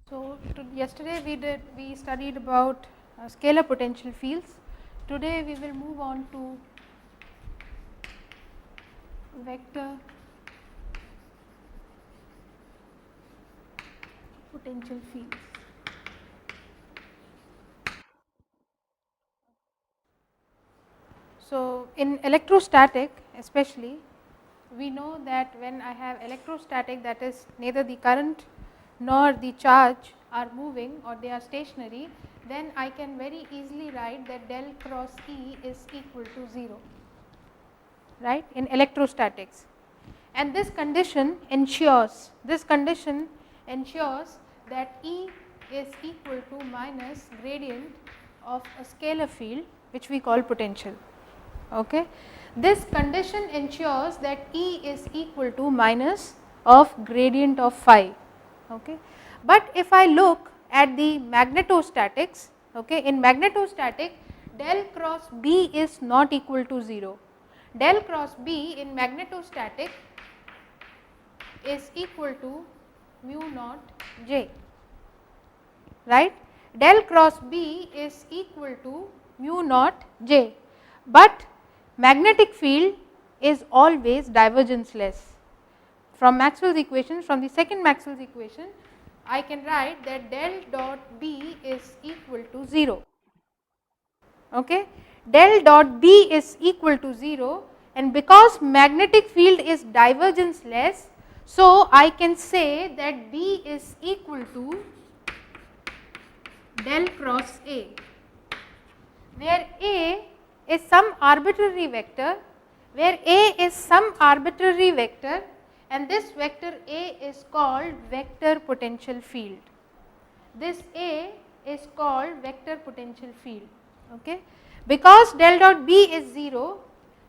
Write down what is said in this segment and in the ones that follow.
So, yesterday we studied about scalar potential fields. Today we will move on to vector potential fields. So, in electrostatic especially, we know that when I have electrostatic, that is neither the current nor the charge are moving or they are stationary, then I can very easily write that del cross E is equal to 0, right, in electrostatics. And this condition ensures that E is equal to minus gradient of a scalar field which we call potential. Okay. This condition ensures that E is equal to minus of gradient of phi. Okay. But if I look at the magnetostatics, okay, in magnetostatic del cross B is not equal to 0. Del cross B in magnetostatic is equal to mu naught J, right. Del cross B is equal to mu naught J, but magnetic field is always divergenceless. From Maxwell's equation, from the second Maxwell's equation, I can write that del dot B is equal to 0. Okay. Del dot B is equal to 0, and because magnetic field is divergenceless, so I can say that B is equal to del cross A, where A is some arbitrary vector, and this vector A is called vector potential field. This A is called vector potential field. Okay. Because del dot B is 0,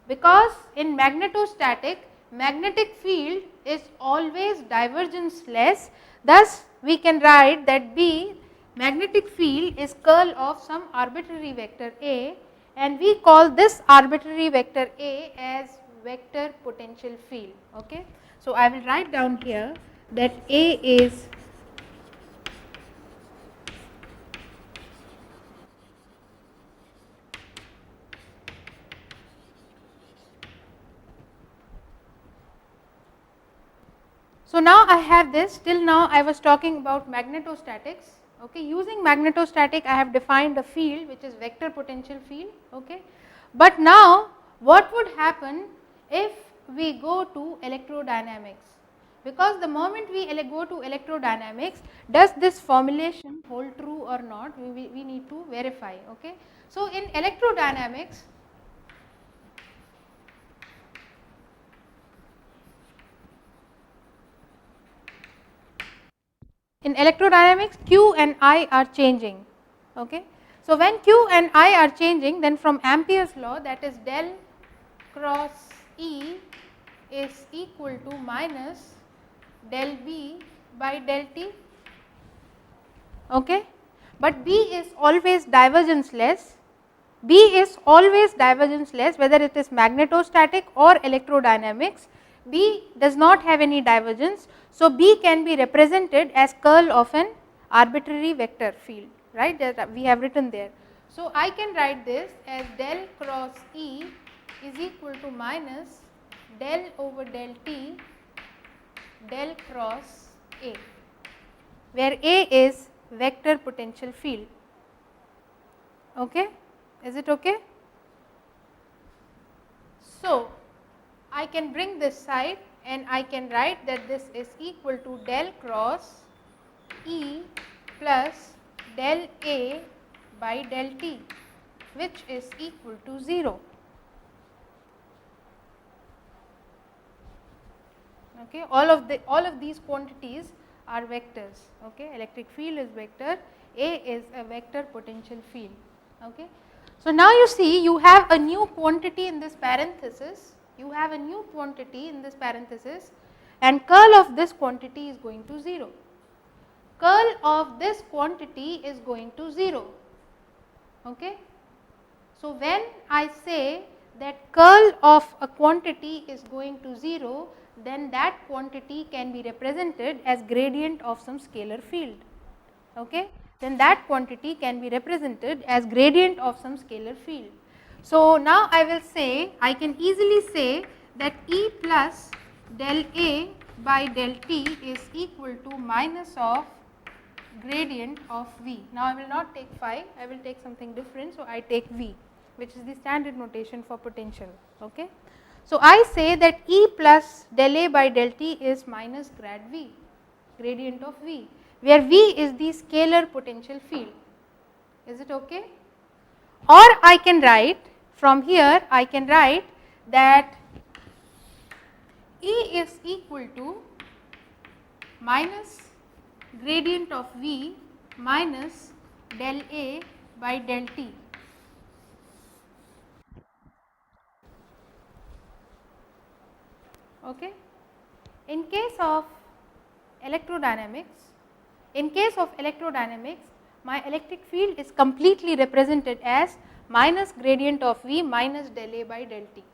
because in magnetostatic magnetic field is always divergenceless, thus we can write that B magnetic field is curl of some arbitrary vector A, and we call this arbitrary vector A as vector potential field. Okay. So, I will write down here that A is So, now I have this. Till now I was talking about magnetostatics. Okay. Using magnetostatic I have defined a field which is vector potential field. Okay. But now what would happen if we go to electrodynamics? Because the moment we go to electrodynamics, does this formulation hold true or not, we need to verify. Okay. So, in electrodynamics, Q and I are changing. Okay. So, when Q and I are changing, then from Ampere's law, that is del cross E is equal to minus del B by del T. Okay. But B is always divergenceless. Whether it is magnetostatic or electrodynamics. B does not have any divergence. So, B can be represented as curl of an arbitrary vector field, right, that we have written there. So, I can write this as del cross E is equal to minus del over del T del cross A, where A is vector potential field. Okay. Is it okay? So, I can bring this side and I can write that this is equal to del cross E plus del A by del T, which is equal to 0. Okay. All of these quantities are vectors. Okay. Electric field is vector, A is a vector potential field. Okay. So, now you see you have a new quantity in this parenthesis, and curl of this quantity is going to 0. Curl of this quantity is going to 0. Okay. So, when I say that curl of a quantity is going to 0, then that quantity can be represented as gradient of some scalar field. okay, then that quantity can be represented as gradient of some scalar field. So, now I will say, I can easily say that E plus del A by del T is equal to minus of gradient of V. Now, I will not take phi, I will take something different. So, I take V, which is the standard notation for potential. Okay. So, I say that E plus del A by del T is minus grad V, gradient of V, where V is the scalar potential field. Is it okay? Or I can write from here, I can write that E is equal to minus gradient of V minus del A by del T. Okay. In case of electrodynamics, my electric field is completely represented as minus gradient of V minus del A by del T.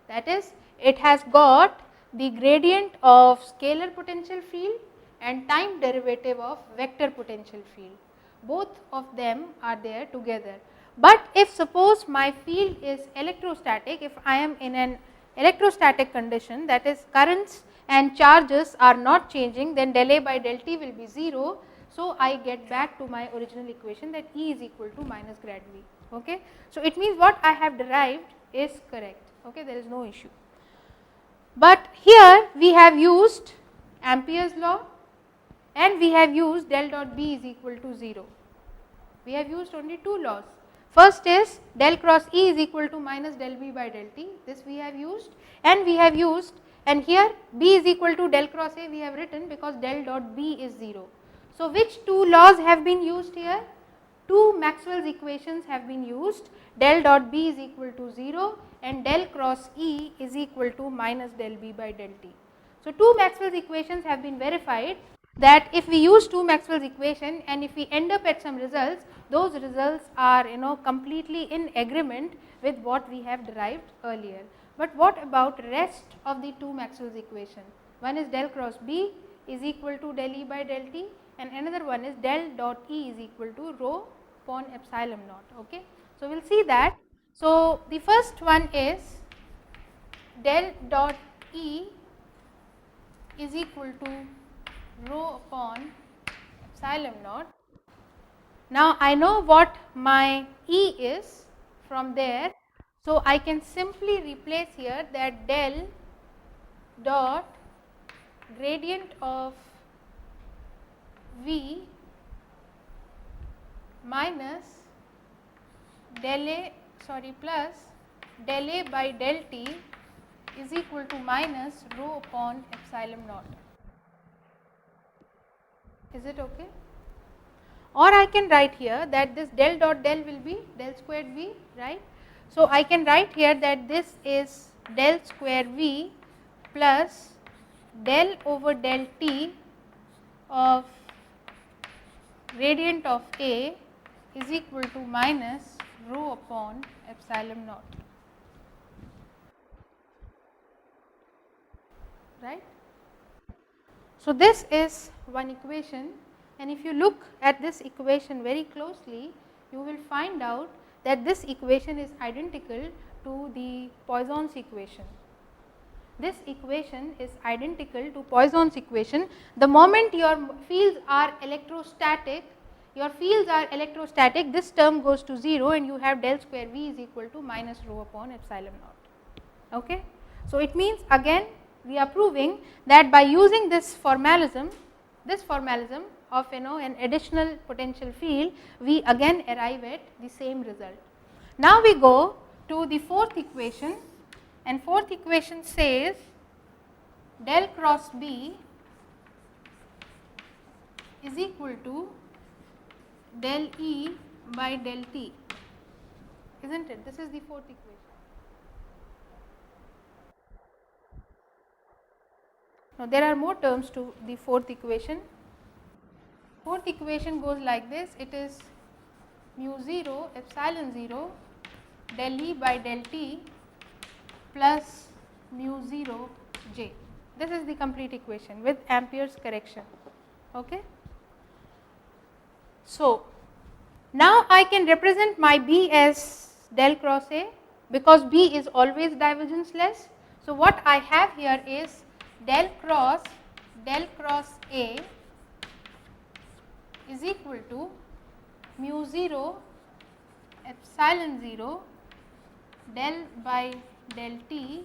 That is, it has got the gradient of scalar potential field and time derivative of vector potential field. Both of them are there together. But if suppose my field is electrostatic, if I am in an electrostatic condition, that is currents and charges are not changing, then del A by del T will be 0. So, I get back to my original equation that E is equal to minus grad V. Okay. So, it means what I have derived is correct. Okay. There is no issue. But here we have used Ampere's law and we have used del dot B is equal to 0. We have used only two laws. First is del cross E is equal to minus del B by del T, this we have used, and we have used, and here B is equal to del cross A we have written because del dot B is 0. So, which two laws have been used here? Two Maxwell's equations have been used, del dot B is equal to 0 and del cross E is equal to minus del B by del T. So, two Maxwell's equations have been verified, that if we use two Maxwell's equation and if we end up at some results, those results are completely in agreement with what we have derived earlier. But what about rest of the two Maxwell's equation? One is del cross B is equal to del E by del T and another one is del dot E is equal to rho upon epsilon naught. Okay. So, we will see that. So, the first one is del dot E is equal to rho upon epsilon naught. Now, I know what my E is from there. So, I can simply replace here that del dot gradient of V minus plus del A by del T is equal to minus rho upon epsilon naught. Is it okay? Or I can write here that this del dot del will be del squared V, right. So, I can write here that this is del square V plus del over del T of gradient of A is equal to minus rho upon epsilon naught, right. So, this is one equation, and if you look at this equation very closely, you will find out that this equation is identical to the Poisson's equation. This equation is identical to Poisson's equation. The moment your fields are electrostatic, this term goes to 0 and you have del square V is equal to minus rho upon epsilon naught. Okay. So, it means again we are proving that by using this formalism of an additional potential field, we again arrive at the same result. Now, we go to the fourth equation, and fourth equation says del cross B is equal to del E by del T, isn't it? This is the fourth equation. Now, there are more terms to the fourth equation. Fourth equation goes like this, it is mu 0 epsilon 0 del E by del T plus mu 0 j. This is the complete equation with Ampere's correction. Okay. So, now I can represent my B as del cross A because B is always divergence-less. So, what I have here is del cross A is equal to mu 0 epsilon 0 del by del T,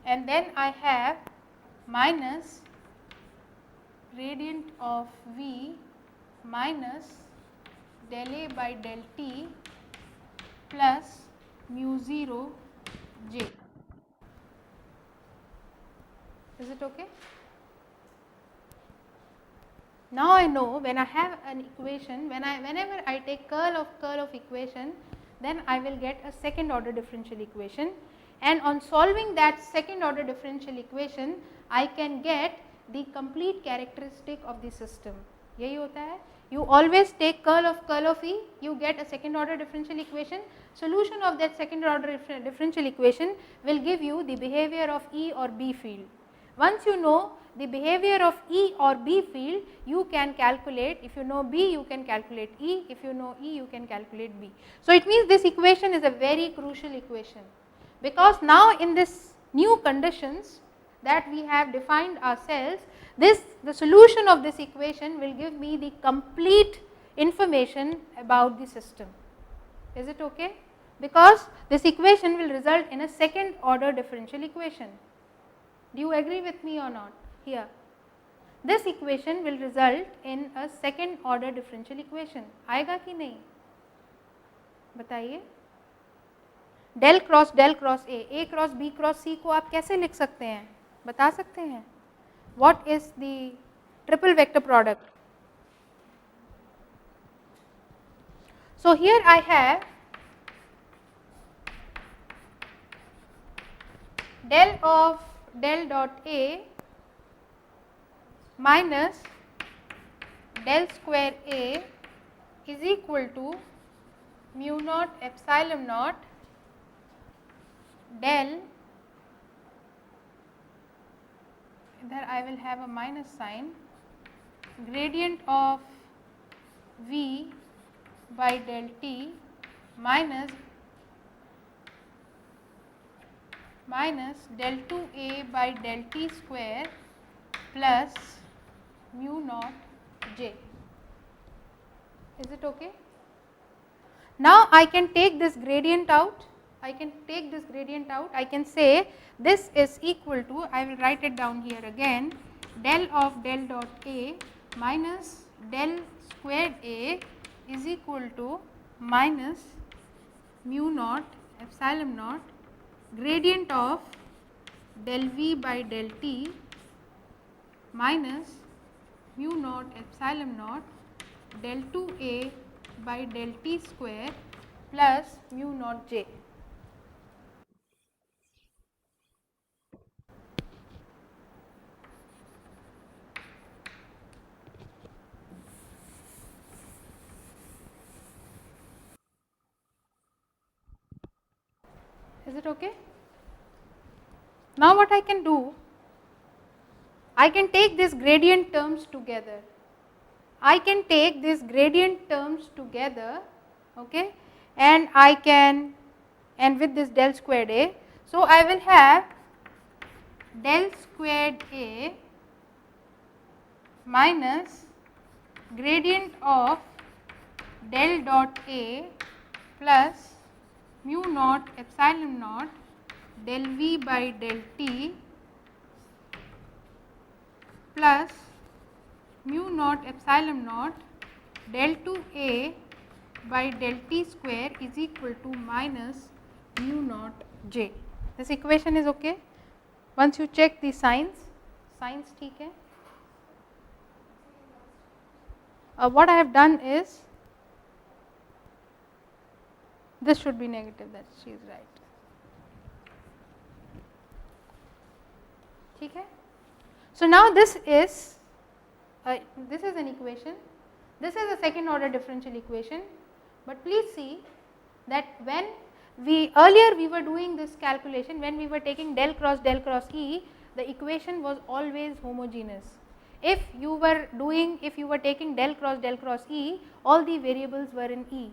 and then I have minus gradient of V minus del A by del T plus mu 0 J. Is it okay? Now I know when I have an equation, whenever I take curl of equation, then I will get a second order differential equation, and on solving that second order differential equation I can get the complete characteristic of the system. यही होता है, you always take curl of E, you get a second order differential equation. Solution of that second order differential equation will give you the behavior of E or B field. Once you know the behavior of E or B field, you can calculate, if you know B you can calculate E, if you know E you can calculate B. So, it means this equation is a very crucial equation, because now in this new conditions that we have defined ourselves, the solution of this equation will give me the complete information about the system. Is it okay? Because this equation will result in a second order differential equation. Do you agree with me or not here? This equation will result in a second order differential equation. आएगा कि नहीं? बताइए. Del cross A cross B cross C को आप कैसे लिख सकते हैं? बता सकते हैं? What is the triple vector product? So, here I have del of del dot A minus del square A is equal to mu naught epsilon naught del, there I will have a minus sign, gradient of V by del T minus del 2A by del T square plus mu naught J. Is it okay? Now I can take this gradient out. I can say this is equal to, I will write it down here again, del of del dot A minus del squared A is equal to minus mu naught epsilon naught gradient of del V by del T minus mu naught epsilon naught del 2A by del T square plus mu naught J. Is it okay? Now what I can do, I can take these gradient terms together. Okay, and I can, and with this del squared A, so I will have del squared A minus gradient of del dot A plus mu naught epsilon naught del V by del T plus mu naught epsilon naught del 2A by del T square is equal to minus mu naught J. This equation is okay. Once you check the signs ठीक है. What I have done is, this should be negative, that she is right. ठीक है. So now this is an equation, this is a second order differential equation, but please see that when earlier we were doing this calculation, when we were taking del cross E, the equation was always homogeneous. If you were taking del cross E, all the variables were in E,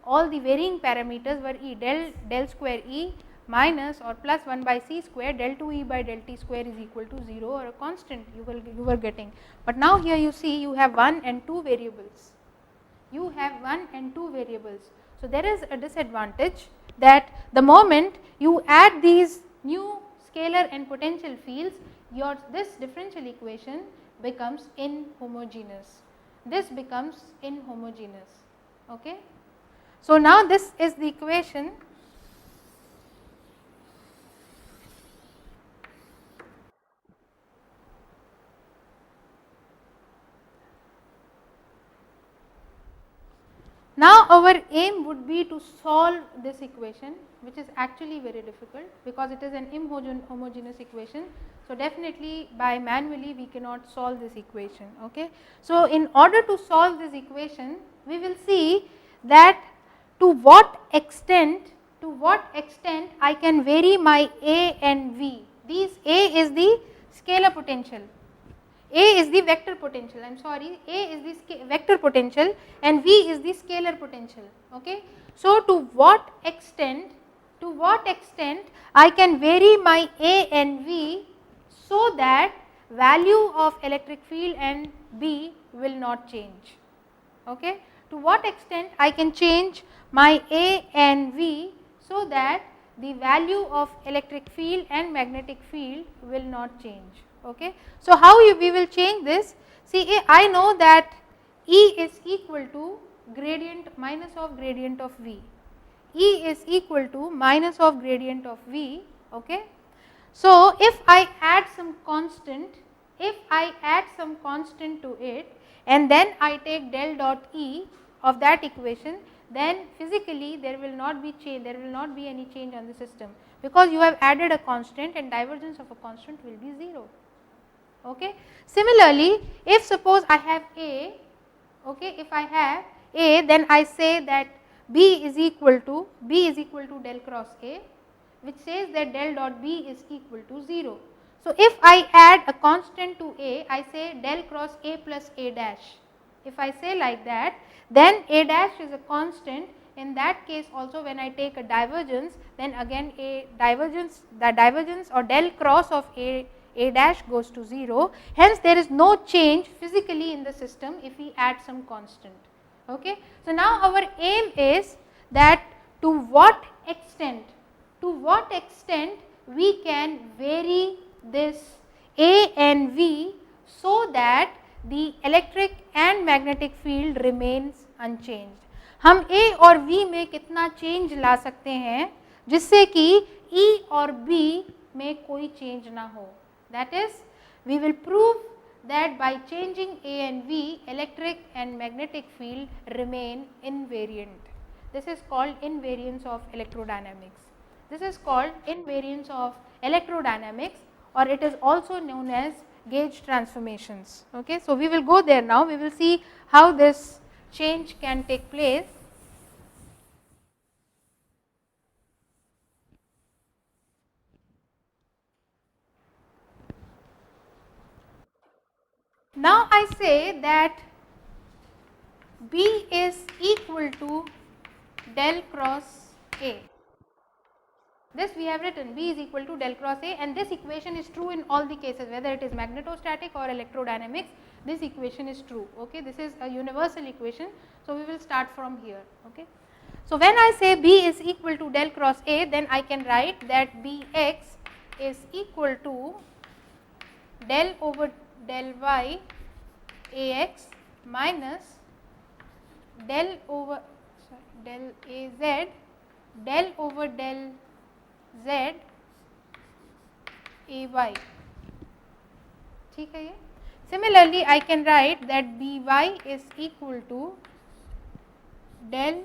all the varying parameters were E, del square E minus or plus 1 by c square del 2 E by del t square is equal to 0 or a constant you were getting. But now here you see you have 1 and 2 variables, you have 1 and 2 variables. So, there is a disadvantage that the moment you add these new scalar and potential fields, this differential equation becomes inhomogeneous. This becomes inhomogeneous. Okay. So, now this is the equation. Now, our aim would be to solve this equation, which is actually very difficult because it is an inhomogeneous equation. So, definitely by manually we cannot solve this equation. Okay. So, in order to solve this equation, we will see that to what extent I can vary my A and V. These A is the scalar potential, A is the vector potential, I am sorry, A is the vector potential and V is the scalar potential. Okay. So, to what extent I can vary my A and V so that value of electric field and B will not change. Okay. To what extent I can change my A and V so that the value of electric field and magnetic field will not change. Okay. So, how we will change this? See, I know that E is equal to gradient minus of gradient of V. E is equal to minus of gradient of V. Okay. So, if I add some constant, to it and then I take del dot E of that equation, then physically there will not be change, there will not be any change on the system, because you have added a constant and divergence of a constant will be 0. Okay. Similarly, if suppose I have A, okay, if I have A, then I say that B is equal to del cross A, which says that del dot B is equal to 0. So, if I add a constant to A, I say del cross A plus A dash. If I say like that, then A dash is a constant. In that case also, when I take a divergence, then again the divergence or del cross of A dash goes to 0. Hence, there is no change physically in the system if we add some constant. Okay. So, now our aim is that to what extent we can vary this A and V so that the electric and magnetic field remains unchanged. हम A और V में कितना change ला सकते हैं जिससे कि E और B में कोई चेंज ना हो. That is, we will prove that by changing A and V, electric and magnetic field remain invariant. This is called invariance of electrodynamics. This is called invariance of electrodynamics, or it is also known as gauge transformations. Okay. So, we will go there now, we will see how this change can take place. Now, I say that B is equal to del cross A. This we have written, B is equal to del cross A, and this equation is true in all the cases, whether it is magnetostatic or electrodynamics, this equation is true. Okay. This is a universal equation. So, we will start from here. Okay. So, when I say B is equal to del cross A, then I can write that Bx is equal to del over del y Ax minus del over del Az del over del Z Ay. ठीक है ये. Similarly, I can write that By is equal to del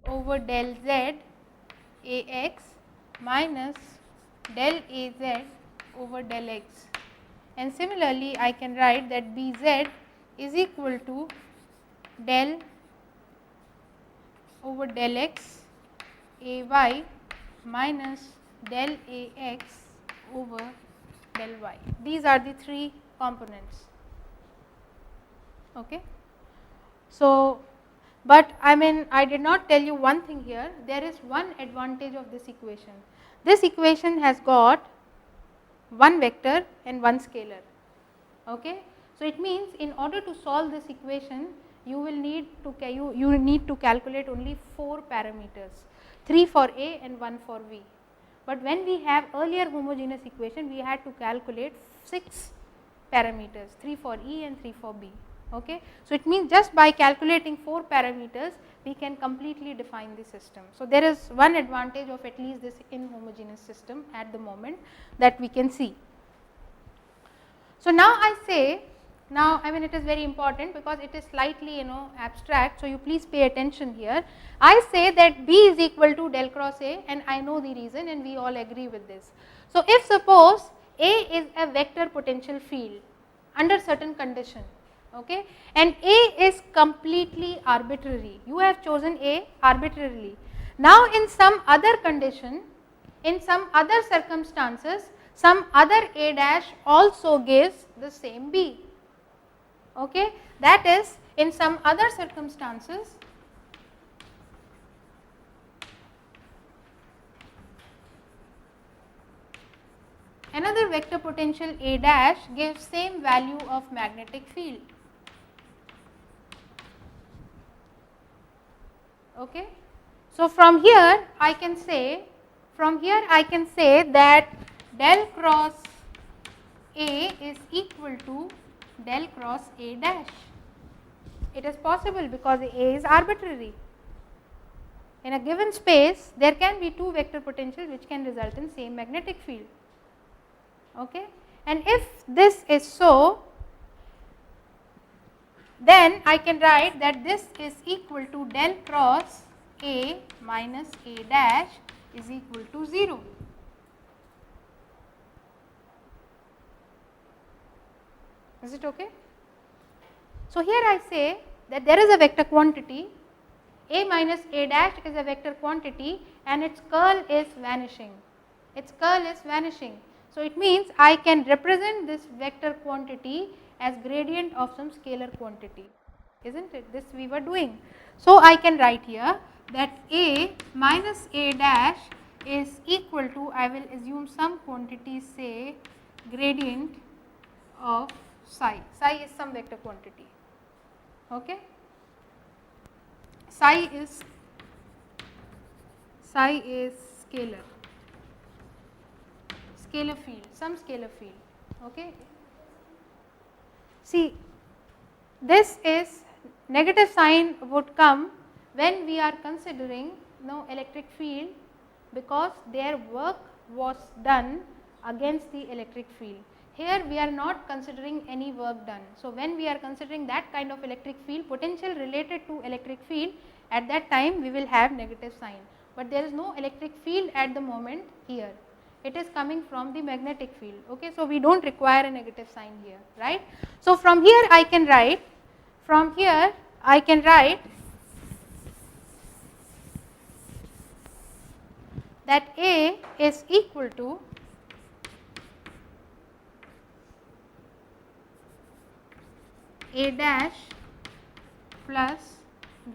over del Z Ax minus del Az over del x, and similarly I can write that Bz is equal to del over del x Ay minus del Ax over del y. These are the three components. Okay. So, but I mean I did not tell you one thing here, there is one advantage of this equation. This equation has got one vector and one scalar. Okay. So, it means in order to solve this equation you will need to you need to calculate only 4 parameters, 3 for A and 1 for V. But when we have earlier homogeneous equation we had to calculate 6 parameters, 3 for E and 3 for B. Okay. So, it means just by calculating 4 parameters we can completely define the system. So, there is one advantage of at least this inhomogeneous system at the moment that we can see. So, now I say, now I mean it is very important because it is slightly abstract. So, you please pay attention here. I say that B is equal to del cross A and I know the reason and we all agree with this. So, if suppose A is a vector potential field under certain condition, okay, and A is completely arbitrary, you have chosen A arbitrarily. Now, in some other condition, in some other circumstances, some other A dash also gives the same B. Okay. That is, in some other circumstances, another vector potential A dash gives same value of magnetic field. Okay. So, from here I can say that del cross A is equal to del cross A dash. It is possible because A is arbitrary. In a given space there can be 2 vector potentials which can result in same magnetic field. Okay. And if this is so, then I can write that this is equal to del cross A minus A dash is equal to 0. Is it okay? So, here I say that there is a vector quantity A minus A dash is a vector quantity and its curl is vanishing. So, it means I can represent this vector quantity as gradient of some scalar quantity, is not it? This we were doing. So, I can write here that A minus A dash is equal to, I will assume some quantity, say gradient of psi. Psi is some vector quantity. Okay. Psi is scalar field, some scalar field. Okay. See, this is negative sign would come when we are considering electric field, because their work was done against the electric field. Here we are not considering any work done. So, when we are considering that kind of electric field, potential related to electric field, at that time we will have negative sign, but there is no electric field at the moment here. It is coming from the magnetic field. Okay. So, we do not require a negative sign here, right. So, from here I can write that A is equal to A dash plus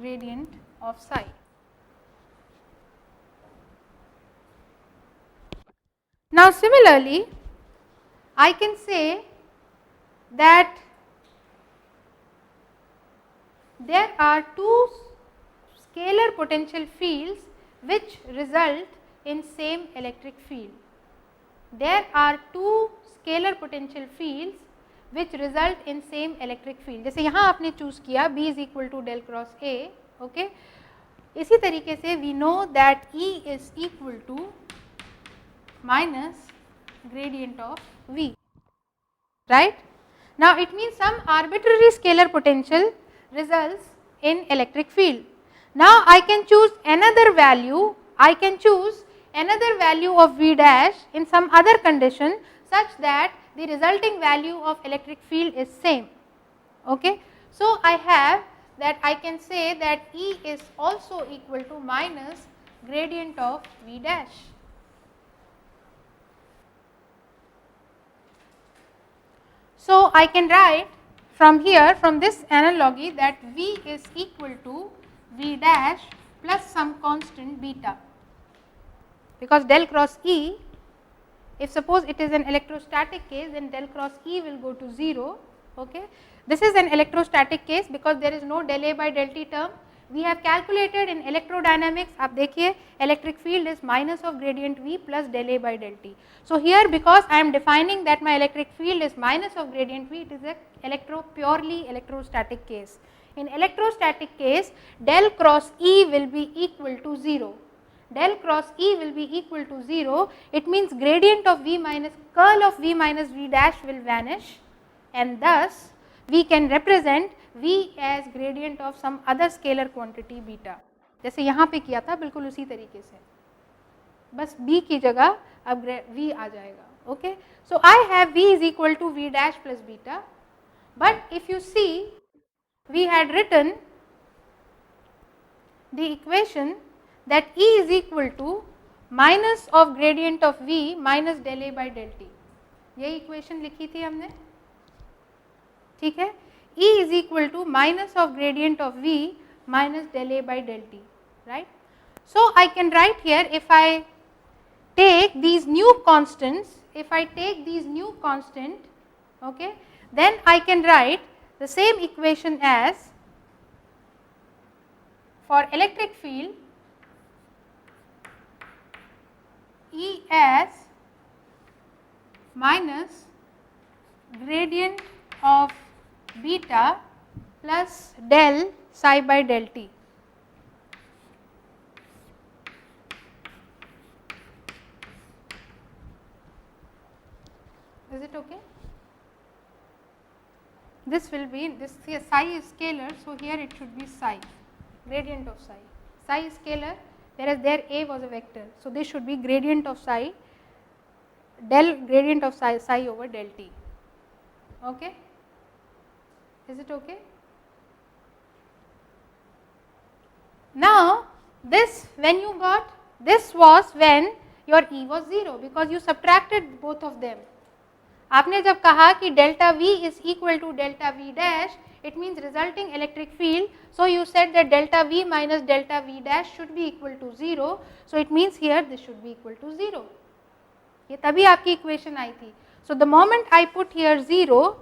gradient of psi. Now, similarly, I can say that there are 2 scalar potential fields which result in same electric field. There are 2 scalar potential fields which result in same electric field. जैसे यहाँ आपने choose किया B is equal to del cross A. Okay. इसी तरीके से we know that E is equal to minus gradient of V, right. Now, it means some arbitrary scalar potential results in electric field. Now, I can choose another value, of V dash in some other condition such that the resulting value of electric field is same. Okay. So, I have that I can say that E is also equal to minus gradient of V dash. So, I can write from here, from this analogy, that V is equal to V dash plus some constant beta, because del cross E, if suppose it is an electrostatic case, then del cross E will go to 0. Okay. This is an electrostatic case because there is no del A by del T term. We have calculated in electrodynamics, आप देखिए electric field is minus of gradient V plus del A by del T. So here, because I am defining that my electric field is minus of gradient V, it is a purely electrostatic case. In electrostatic case, del cross E will be equal to 0. Del cross E will be equal to 0, it means gradient of V minus curl of V minus V dash will vanish, and thus we can represent V as gradient of some other scalar quantity beta. जैसे यहाँ पे किया था बिल्कुल उसी तरीके से, बस B की जगह अब V आ जाएगा. Okay. So I have V is equal to V dash plus beta, but if you see, we had written the equation that E is equal to minus of gradient of V minus del A by del T. ये equation लिखी थी हमने, ठीक है. E is equal to minus of gradient of V minus del A by del T, right. So I can write here, if I take these new constants, okay, then I can write the same equation as for electric field, E as minus gradient of beta plus del psi by del T. Is it okay? This will be, this psi is scalar, so here it should be psi, gradient of psi. Psi is scalar, whereas there A was a vector. So this should be gradient of psi, gradient of psi over del T. Okay? Is it okay? Now this, when you got, this was when your E was 0, because you subtracted both of them. आपने जब कहा कि delta V is equal to delta V dash, it means resulting electric field. So you said that delta V minus delta V dash should be equal to 0. So it means here this should be equal to 0. ये तभी आपकी equation आई थी. So the moment I put here 0,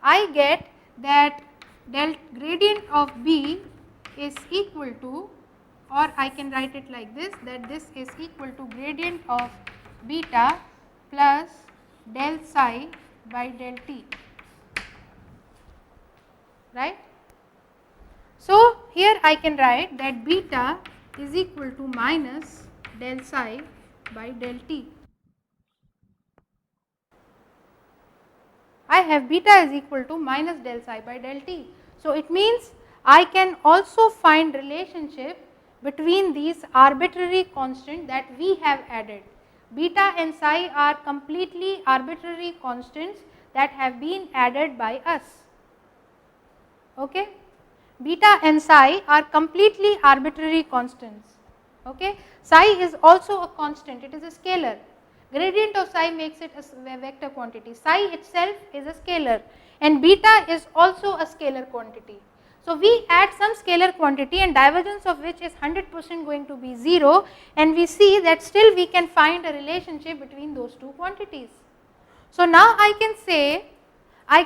I get that del gradient of B is equal to, or I can write it like this, that this is equal to gradient of beta plus del psi by del T, right. So here I can write that beta is equal to minus del psi by del T. I have beta is equal to minus del psi by del T. So it means I can also find relationship between these arbitrary constants that we have added. Beta and psi are completely arbitrary constants that have been added by us. Okay? Beta and psi are completely arbitrary constants. Okay? Psi is also a constant, it is a scalar. Gradient of psi makes it a vector quantity. Psi itself is a scalar, and beta is also a scalar quantity. So we add some scalar quantity and divergence of which is 100% going to be 0, and we see that still we can find a relationship between those two quantities. So now I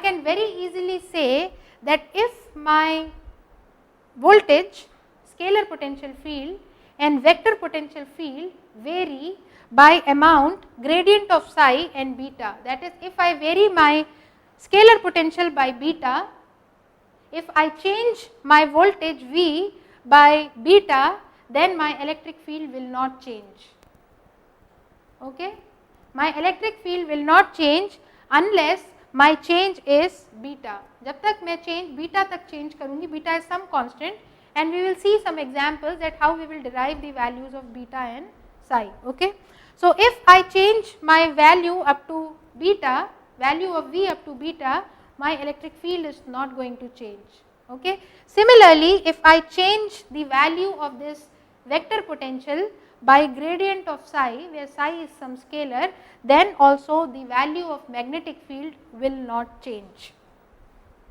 can very easily say that if my voltage, scalar potential field and vector potential field vary by amount, gradient of psi and beta, that is, if I vary my scalar potential by beta, if I change my voltage V by beta, then my electric field will not change. Okay? My electric field will not change unless my change is beta. जब तक मैं change beta तक change करूँगी, beta is some constant, and we will see some examples that how we will derive the values of beta and psi. Okay? So if I change my value up to beta, value of V up to beta, my electric field is not going to change. Okay? Similarly, if I change the value of this vector potential by gradient of psi, where psi is some scalar, then also the value of magnetic field will not change.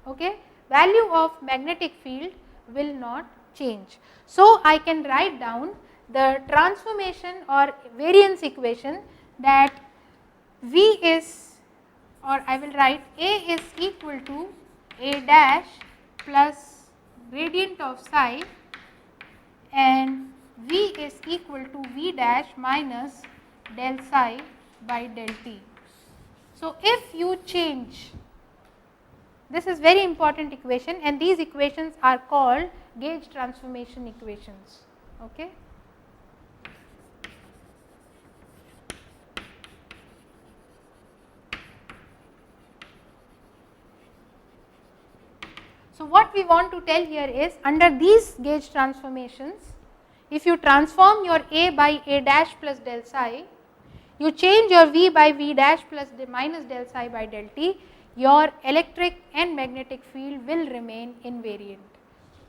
Okay? Value of magnetic field will not change. So, I can write down the transformation or variance equation that V is, or I will write A is equal to A dash plus gradient of psi, and V is equal to V dash minus del psi by del t. So, if you change, this is very important equation, and these equations are called gauge transformation equations. Okay. So, what we want to tell here is, under these gauge transformations, if you transform your A by A dash plus del psi, you change your V by V dash plus minus del psi by del t, your electric and magnetic field will remain invariant.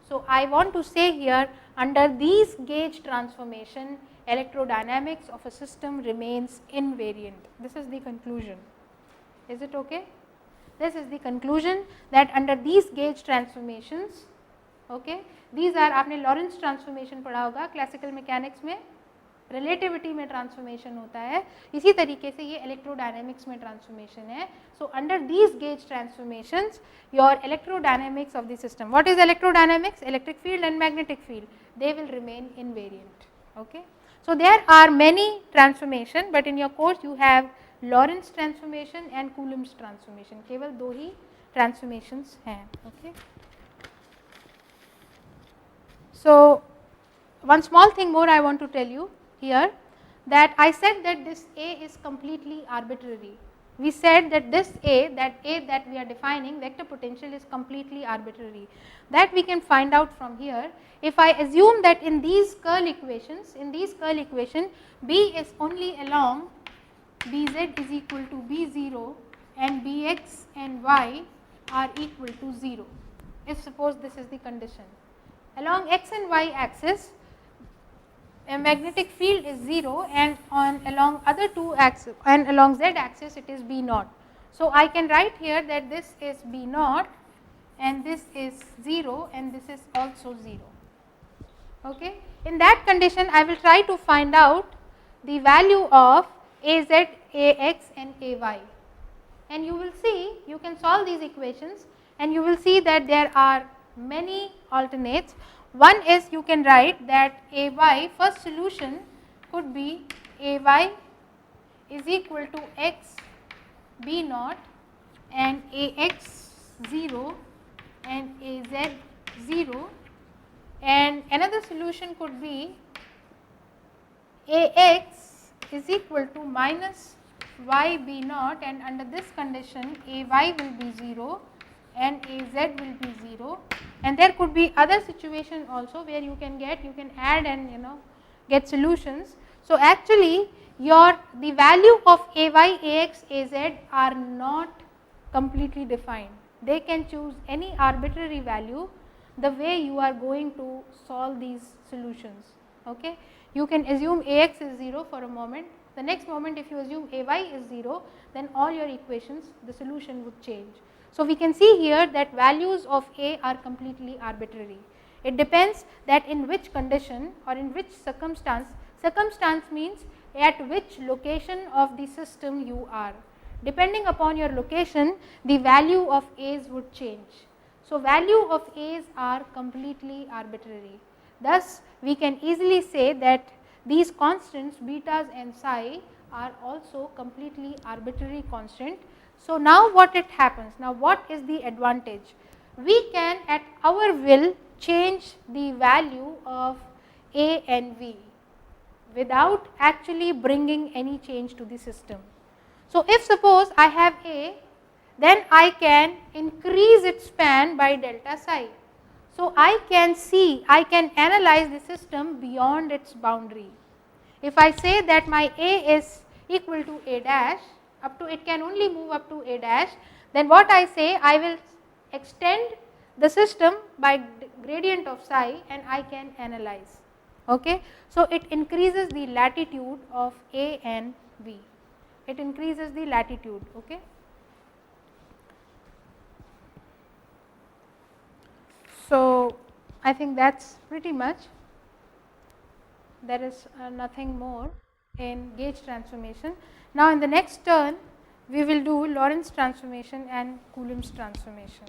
So, I want to say here, under these gauge transformation, electrodynamics of a system remains invariant. This is the conclusion. Is it okay? This is the conclusion, that under these gauge transformations, okay, these are, आपने Lorentz transformation पढ़ा होगा classical mechanics में, relativity में transformation होता है, इसी तरीके से ये इलेक्ट्रोडायनेमिक्स में ट्रांसफॉर्मेशन है. So under these gauge transformations your electrodynamics of the system, what is electrodynamics? Electric field and magnetic field, they will remain invariant. Okay, so there are many transformation, but in your course you have Lorentz transformation and Coulomb's transformation, केवल दो ही transformations हैं. Okay, so one small thing more I want to tell you here, that I said that this A is completely arbitrary. We said that this A that we are defining, vector potential, is completely arbitrary. That we can find out from here. If I assume that in these curl equations, B is only along Bz is equal to B0 and Bx and Y are equal to 0. If suppose this is the condition, along x and y axis a magnetic field is 0, and on along other two axes and along z axis it is B naught. So, I can write here that this is B naught and this is 0 and this is also 0. Okay. In that condition, I will try to find out the value of Az, Ax and Ay, and you will see, you can solve these equations and you will see that there are many alternates. One is, you can write that Ay, first solution could be Ay is equal to x B naught and Ax 0 and Az 0, and another solution could be Ax is equal to minus y B naught, and under this condition Ay will be 0 and Az will be 0, and there could be other situation also where you can add and get solutions. So, actually the value of Ay, Ax, Az are not completely defined. They can choose any arbitrary value the way you are going to solve these solutions. Okay. You can assume Ax is 0 for a moment, the next moment if you assume Ay is 0, then all your equations, the solution would change. So, we can see here that values of A are completely arbitrary. It depends that in which condition or in which circumstance means at which location of the system you are. Depending upon your location, the value of A's would change. So, value of A's are completely arbitrary. Thus, we can easily say that these constants betas and psi are also completely arbitrary constant. So, now what it happens? Now, what is the advantage? We can at our will change the value of A and V without actually bringing any change to the system. So, if suppose I have A, then I can increase its span by delta psi. So, I can analyze the system beyond its boundary. If I say that my A is equal to A dash, up to it can only move up to A dash, then what I say, I will extend the system by gradient of psi and I can analyze. Okay. So, it increases the latitude of A and B, it increases the latitude. Okay. So, I think that is pretty much, there is nothing more in gauge transformation. Now, in the next turn we will do Lorentz transformation and Coulomb's transformation.